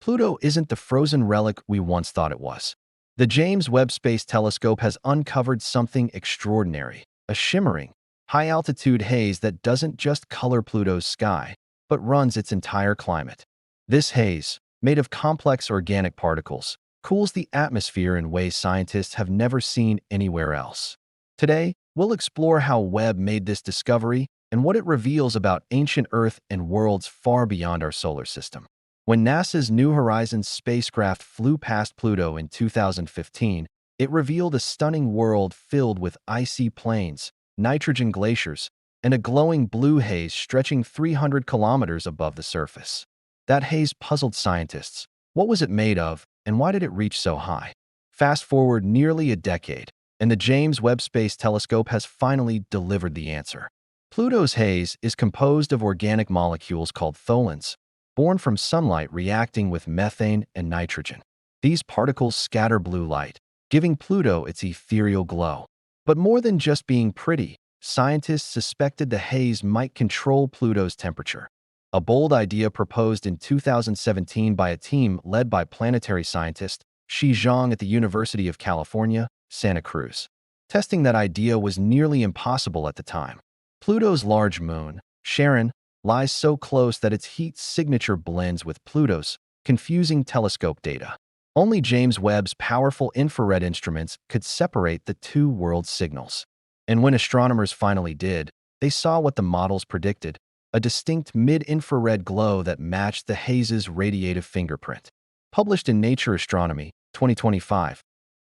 Pluto isn't the frozen relic we once thought it was. The James Webb Space Telescope has uncovered something extraordinary, a shimmering, high-altitude haze that doesn't just color Pluto's sky, but runs its entire climate. This haze, made of complex organic particles, cools the atmosphere in ways scientists have never seen anywhere else. Today, we'll explore how Webb made this discovery and what it reveals about ancient Earth and worlds far beyond our solar system. When NASA's New Horizons spacecraft flew past Pluto in 2015, it revealed a stunning world filled with icy plains, nitrogen glaciers, and a glowing blue haze stretching 300 kilometers above the surface. That haze puzzled scientists. What was it made of, and why did it reach so high? Fast forward nearly a decade, and the James Webb Space Telescope has finally delivered the answer. Pluto's haze is composed of organic molecules called tholins, born from sunlight reacting with methane and nitrogen. These particles scatter blue light, giving Pluto its ethereal glow. But more than just being pretty, scientists suspected the haze might control Pluto's temperature. A bold idea proposed in 2017 by a team led by planetary scientist Shi Zhang at the University of California, Santa Cruz. Testing that idea was nearly impossible at the time. Pluto's large moon, Charon, lies so close that its heat signature blends with Pluto's, confusing telescope data. Only James Webb's powerful infrared instruments could separate the two world signals. And when astronomers finally did, they saw what the models predicted, a distinct mid-infrared glow that matched the haze's radiative fingerprint. Published in Nature Astronomy, 2025,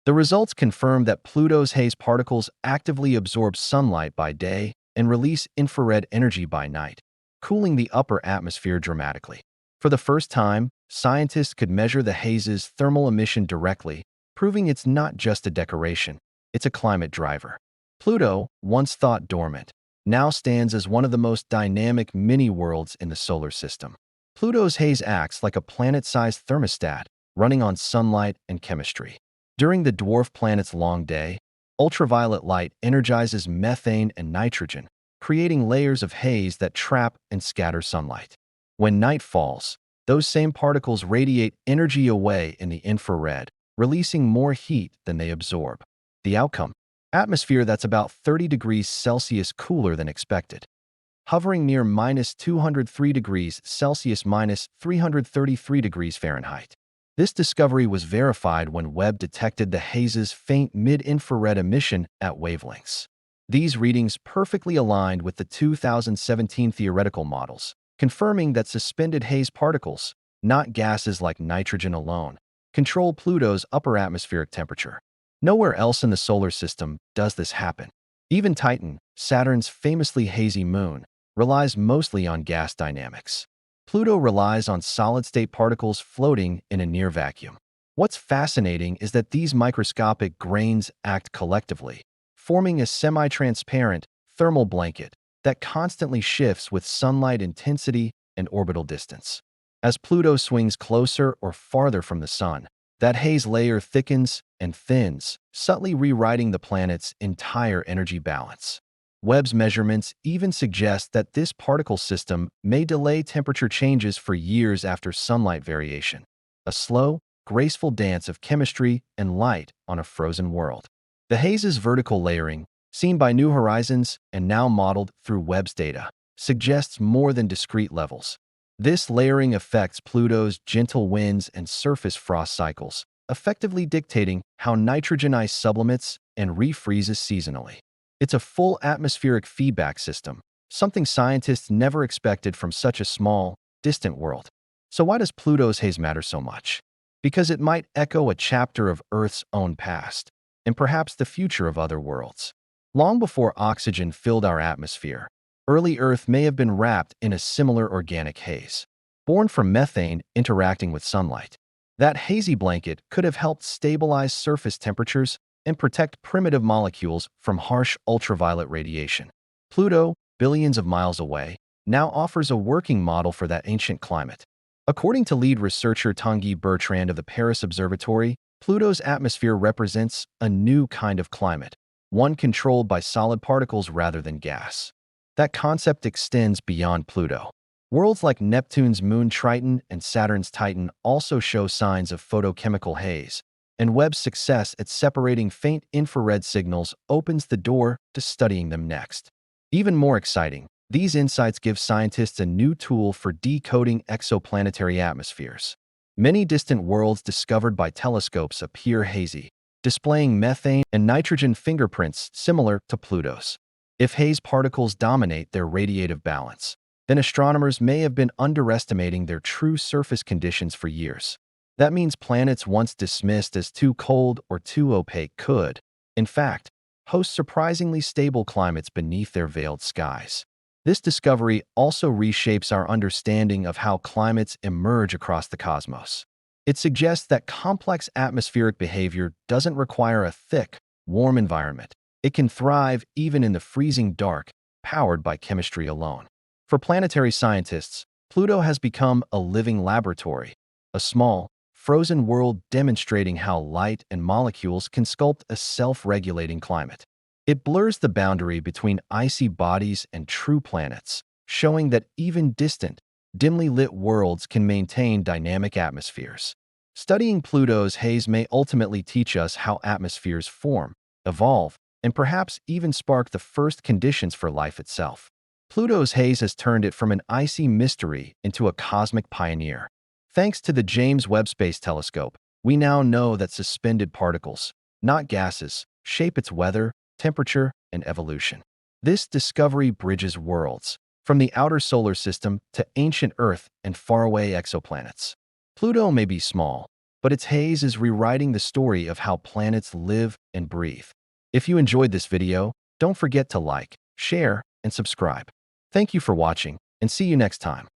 the results confirmed that Pluto's haze particles actively absorb sunlight by day and release infrared energy by night, cooling the upper atmosphere dramatically. For the first time, scientists could measure the haze's thermal emission directly, proving it's not just a decoration, it's a climate driver. Pluto, once thought dormant, now stands as one of the most dynamic mini-worlds in the solar system. Pluto's haze acts like a planet-sized thermostat, running on sunlight and chemistry. During the dwarf planet's long day, ultraviolet light energizes methane and nitrogen, creating layers of haze that trap and scatter sunlight. When night falls, those same particles radiate energy away in the infrared, releasing more heat than they absorb. The outcome? Atmosphere that's about 30 degrees Celsius cooler than expected, hovering near minus 203 degrees Celsius minus 333 degrees Fahrenheit. This discovery was verified when Webb detected the haze's faint mid-infrared emission at wavelengths. These readings perfectly aligned with the 2017 theoretical models, confirming that suspended haze particles, not gases like nitrogen alone, control Pluto's upper atmospheric temperature. Nowhere else in the solar system does this happen. Even Titan, Saturn's famously hazy moon, relies mostly on gas dynamics. Pluto relies on solid-state particles floating in a near vacuum. What's fascinating is that these microscopic grains act collectively, forming a semi-transparent thermal blanket that constantly shifts with sunlight intensity and orbital distance. As Pluto swings closer or farther from the Sun, that haze layer thickens and thins, subtly rewriting the planet's entire energy balance. Webb's measurements even suggest that this particle system may delay temperature changes for years after sunlight variation, a slow, graceful dance of chemistry and light on a frozen world. The haze's vertical layering, seen by New Horizons and now modeled through Webb's data, suggests more than discrete levels. This layering affects Pluto's gentle winds and surface frost cycles, effectively dictating how nitrogen ice sublimates and refreezes seasonally. It's a full atmospheric feedback system, something scientists never expected from such a small, distant world. So why does Pluto's haze matter so much? Because it might echo a chapter of Earth's own past, and perhaps the future of other worlds. Long before oxygen filled our atmosphere, early Earth may have been wrapped in a similar organic haze, born from methane interacting with sunlight. That hazy blanket could have helped stabilize surface temperatures and protect primitive molecules from harsh ultraviolet radiation. Pluto, billions of miles away, now offers a working model for that ancient climate. According to lead researcher Tanguy Bertrand of the Paris Observatory, Pluto's atmosphere represents a new kind of climate, one controlled by solid particles rather than gas. That concept extends beyond Pluto. Worlds like Neptune's moon Triton and Saturn's Titan also show signs of photochemical haze, and Webb's success at separating faint infrared signals opens the door to studying them next. Even more exciting, these insights give scientists a new tool for decoding exoplanetary atmospheres. Many distant worlds discovered by telescopes appear hazy, displaying methane and nitrogen fingerprints similar to Pluto's. If haze particles dominate their radiative balance, then astronomers may have been underestimating their true surface conditions for years. That means planets once dismissed as too cold or too opaque could, in fact, host surprisingly stable climates beneath their veiled skies. This discovery also reshapes our understanding of how climates emerge across the cosmos. It suggests that complex atmospheric behavior doesn't require a thick, warm environment. It can thrive even in the freezing dark, powered by chemistry alone. For planetary scientists, Pluto has become a living laboratory, a small, frozen world demonstrating how light and molecules can sculpt a self-regulating climate. It blurs the boundary between icy bodies and true planets, showing that even distant, dimly lit worlds can maintain dynamic atmospheres. Studying Pluto's haze may ultimately teach us how atmospheres form, evolve, and perhaps even spark the first conditions for life itself. Pluto's haze has turned it from an icy mystery into a cosmic pioneer. Thanks to the James Webb Space Telescope, we now know that suspended particles, not gases, shape its weather, temperature, and evolution. This discovery bridges worlds, from the outer solar system to ancient Earth and faraway exoplanets. Pluto may be small, but its haze is rewriting the story of how planets live and breathe. If you enjoyed this video, don't forget to like, share, and subscribe. Thank you for watching, and see you next time.